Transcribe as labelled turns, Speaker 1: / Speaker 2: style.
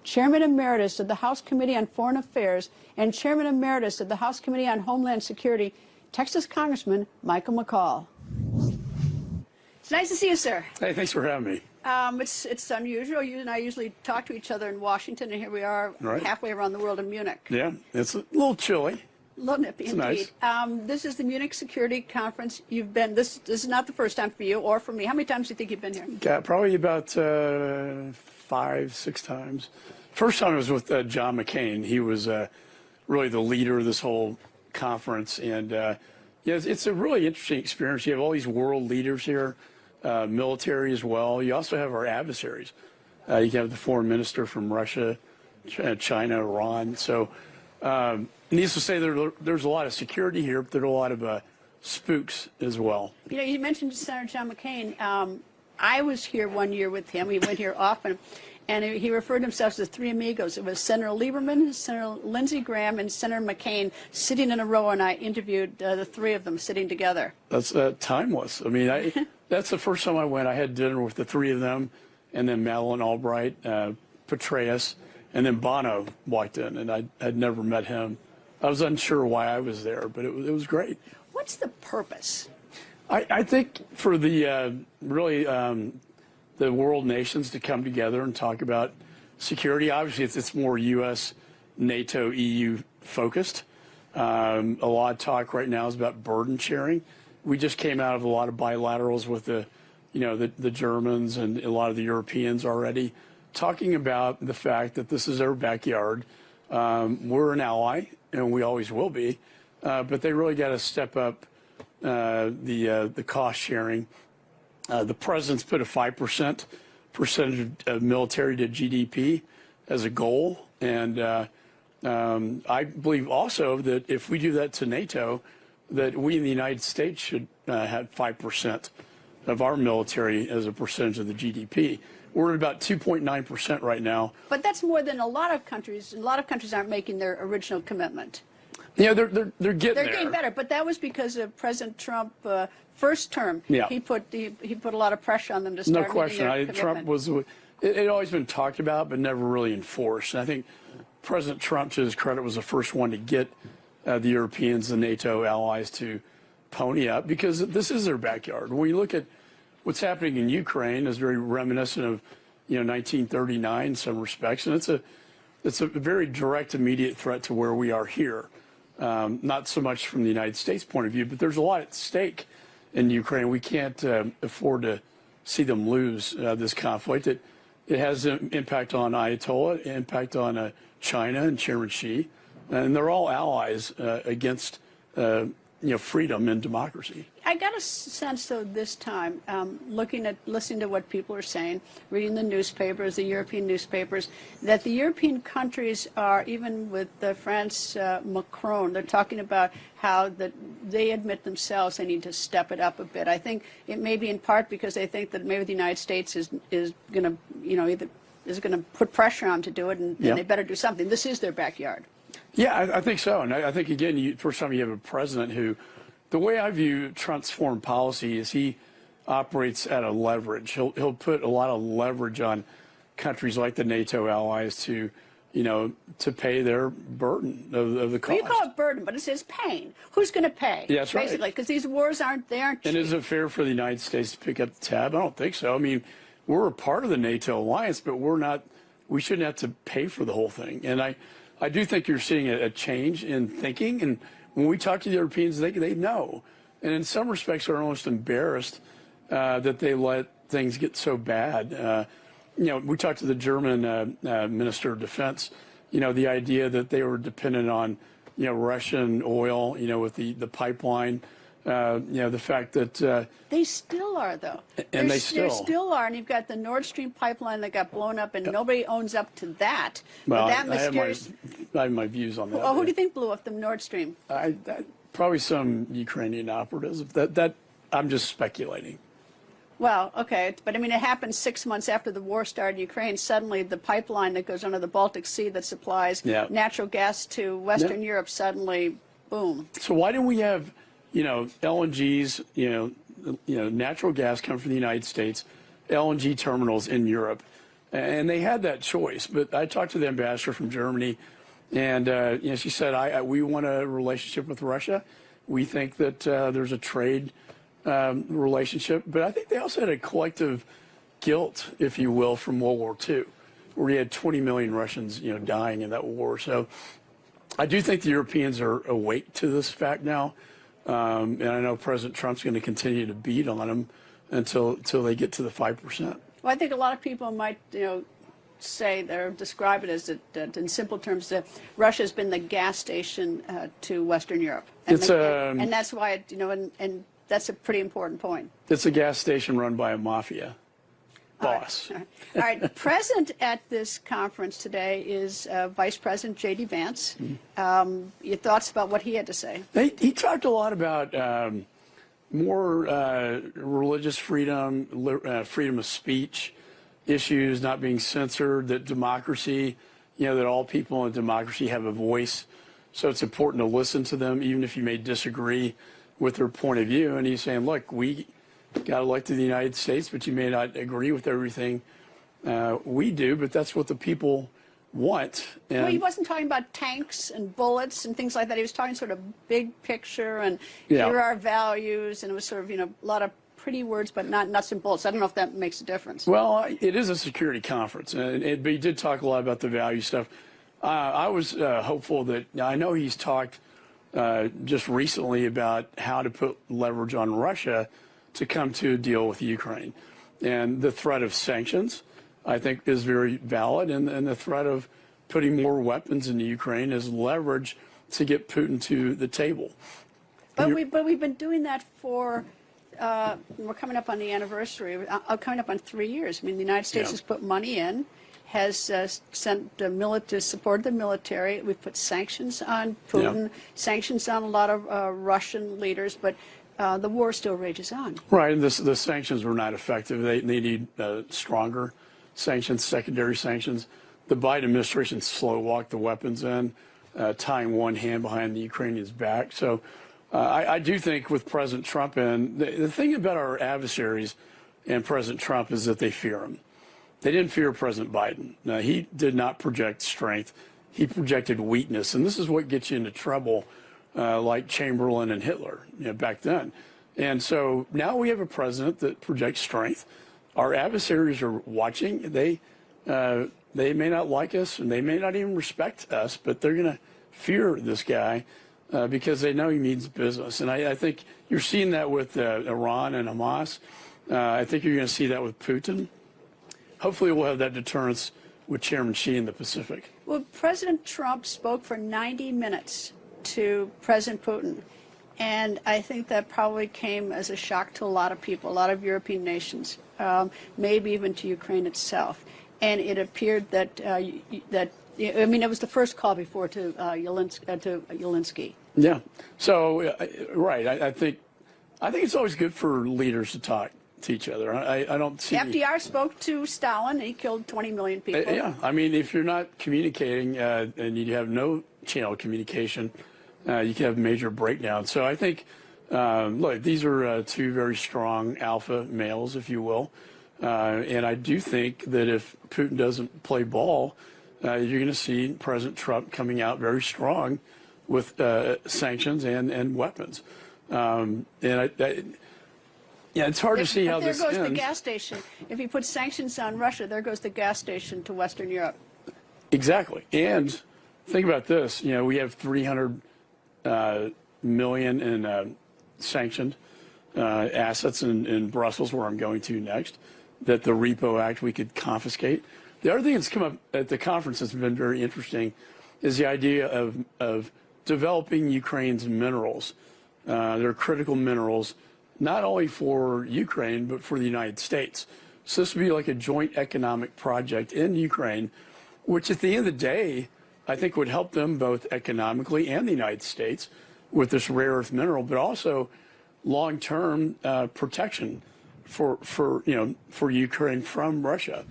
Speaker 1: Chairman Emeritus of the House Committee on Foreign Affairs and Chairman Emeritus of the House Committee on Homeland Security, Texas Congressman Michael McCaul. It's nice to see you, sir.
Speaker 2: Hey, thanks for having me.
Speaker 1: It's unusual. You and I usually talk to each other in Washington, and here we are halfway around the world in Munich.
Speaker 2: Yeah, it's a little chilly.
Speaker 1: A little nippy,
Speaker 2: it's
Speaker 1: indeed.
Speaker 2: Nice.
Speaker 1: This is the Munich Security Conference. You've been. This is not the first time for you or for me. How many times do you think you've been here?
Speaker 2: Yeah, probably about 5, 6 times. First time I was with John McCain. He was really the leader of this whole conference, and yeah, it's a really interesting experience. You have all these world leaders here, military as well. You also have our adversaries. You have the foreign minister from Russia, China, Iran. So. Needless to say, there's a lot of security here, but there are a lot of spooks as well.
Speaker 1: You know, you mentioned Senator John McCain. I was here one year with him. We went here often, and he referred to himself as the three amigos. It was Senator Lieberman, Senator Lindsey Graham, and Senator McCain sitting in a row, and I interviewed the three of them sitting together.
Speaker 2: That's timeless. I mean, that's the first time I went. I had dinner with the three of them, and then Madeleine Albright, Petraeus, and then Bono walked in, and I had never met him. I was unsure why I was there, but it was great.
Speaker 1: What's the purpose?
Speaker 2: I think for the really the world nations to come together and talk about security. Obviously, it's more U.S., NATO, EU focused. A lot of talk right now is about burden sharing. We just came out of a lot of bilaterals with the Germans and a lot of the Europeans already, talking about the fact that this is our backyard. We're an ally, and we always will be, but they really got to step up the cost sharing. The president's put a 5% percentage of military to GDP as a goal, and I believe also that if we do that to NATO, that we in the United States should have 5% of our military as a percentage of the GDP. We're at about 2.9% right now.
Speaker 1: But that's more than a lot of countries. A lot of countries aren't making their original commitment.
Speaker 2: Yeah, they're getting there.
Speaker 1: They're getting better, but that was because of President Trump first term.
Speaker 2: Yeah.
Speaker 1: He put a lot of pressure on them to start.
Speaker 2: No question.
Speaker 1: Meeting their
Speaker 2: Trump was it had always been talked about, but never really enforced. And I think President Trump, to his credit, was the first one to get the Europeans, the NATO allies, to pony up because this is their backyard. When you look at what's happening in Ukraine, is very reminiscent of 1939 in some respects, and it's a very direct, immediate threat to where we are here. Not so much from the United States point of view, but there's a lot at stake in Ukraine. We can't afford to see them lose this conflict. It has an impact on Ayatollah, impact on China and Chairman Xi, and they're all allies against freedom and democracy.
Speaker 1: I got a sense, though, this time, listening to what people are saying, reading the newspapers, the European newspapers, that the European countries are, even with France, Macron, they're talking about how that they admit themselves they need to step it up a bit. I think it may be in part because they think that maybe the United States is going to, is going to put pressure on to do it, and they better do something. This is their backyard.
Speaker 2: Yeah, I think so. And I think, again, first time you have a president who, the way I view Trump's foreign policy is he operates at a leverage. He'll put a lot of leverage on countries like the NATO allies to pay their burden of the cost.
Speaker 1: Well, you call it burden, but it says pain. Who's going to pay?
Speaker 2: Yeah, that's right.
Speaker 1: Basically, because these wars aren't cheap.
Speaker 2: And is it fair for the United States to pick up the tab? I don't think so. I mean, we're a part of the NATO alliance, but we shouldn't have to pay for the whole thing. And I do think you're seeing a change in thinking, and when we talk to the Europeans, they know, and in some respects are almost embarrassed that they let things get so bad. We talked to the German Minister of Defense. The idea that they were dependent on Russian oil, with the pipeline. The fact that
Speaker 1: they still are, though.
Speaker 2: And
Speaker 1: they still are, and you've got the Nord Stream pipeline that got blown up, and nobody owns up to that.
Speaker 2: Well,
Speaker 1: that
Speaker 2: I have my views on that.
Speaker 1: Well, who do you think blew up the Nord Stream?
Speaker 2: Probably some Ukrainian operatives. That I'm just speculating.
Speaker 1: Well, okay, but I mean, it happened 6 months after the war started in Ukraine. Suddenly, the pipeline that goes under the Baltic Sea that supplies natural gas to Western Europe suddenly, boom.
Speaker 2: So why didn't we have LNGs, natural gas come from the United States, LNG terminals in Europe, And they had that choice. But I talked to the ambassador from Germany, and she said, we want a relationship with Russia. We think that there's a trade relationship. But I think they also had a collective guilt, if you will, from World War II, where you had 20 million Russians, dying in that war. So I do think the Europeans are awake to this fact now. And I know President Trump's going to continue to beat on them until they get to the 5%.
Speaker 1: Well, I think a lot of people might, say or describe it as that in simple terms that Russia's been the gas station to Western Europe, and, and that's why and that's a pretty important point.
Speaker 2: It's a gas station run by a mafia boss.
Speaker 1: All right. Present at this conference today is Vice President J.D. Vance. Your thoughts about what he had to say?
Speaker 2: He talked a lot about more religious freedom, freedom of speech issues, not being censored, that democracy, that all people in democracy have a voice. So it's important to listen to them, even if you may disagree with their point of view. And he's saying, look, we got elected in the United States, but you may not agree with everything we do, but that's what the people want. And
Speaker 1: well, he wasn't talking about tanks and bullets and things like that. He was talking sort of big picture and here are our values, and it was sort of, a lot of pretty words, but not nuts and bolts. I don't know if that makes a difference.
Speaker 2: Well, it is a security conference, and but he did talk a lot about the value stuff. I was hopeful that, I know he's talked just recently about how to put leverage on Russia to come to a deal with Ukraine. And the threat of sanctions, I think, is very valid, and the threat of putting more weapons into Ukraine is leverage to get Putin to the table.
Speaker 1: But we've been doing that for, we're coming up on the anniversary, coming up on 3 years. I mean, the United States has put money in, has sent to support the military. We've put sanctions on Putin, sanctions on a lot of Russian leaders, but the war still rages on. Right,
Speaker 2: and the sanctions were not effective. They need stronger sanctions, secondary sanctions. The Biden administration slow-walked the weapons in, tying one hand behind the Ukrainians' back. So I do think with President Trump, and the thing about our adversaries and President Trump is that they fear him. They didn't fear President Biden. Now, he did not project strength. He projected weakness, and this is what gets you into trouble, like Chamberlain and Hitler back then. And so now we have a president that projects strength. Our adversaries are watching. They may not like us, and they may not even respect us, but they're going to fear this guy because they know he means business. And I think you're seeing that with Iran and Hamas. I think you're going to see that with Putin. Hopefully we'll have that deterrence with Chairman Xi in the Pacific.
Speaker 1: Well, President Trump spoke for 90 minutes to President Putin. And I think that probably came as a shock to a lot of people, a lot of European nations, maybe even to Ukraine itself. And it appeared that, it was the first call before to Zelensky.
Speaker 2: Yeah. So, right. I think it's always good for leaders to talk to each other. I don't see.
Speaker 1: FDR spoke to Stalin, and he killed 20 million people.
Speaker 2: Yeah. I mean, if you're not communicating and you have no channel of communication, you can have major breakdowns. So I think, look, these are two very strong alpha males, if you will. And I do think that if Putin doesn't play ball, you're going to see President Trump coming out very strong with sanctions and weapons. It's hard to see how this ends.
Speaker 1: There goes the gas station. If he puts sanctions on Russia, there goes the gas station to Western Europe.
Speaker 2: Exactly. And think about this. We have 300 million in sanctioned assets in Brussels, where I'm going to next, that the Repo Act we could confiscate. The other thing that's come up at the conference that's been very interesting is the idea of developing Ukraine's minerals. They're critical minerals, not only for Ukraine, but for the United States. So this would be like a joint economic project in Ukraine, which at the end of the day, I think would help them both economically and the United States with this rare earth mineral, but also long-term protection for Ukraine from Russia.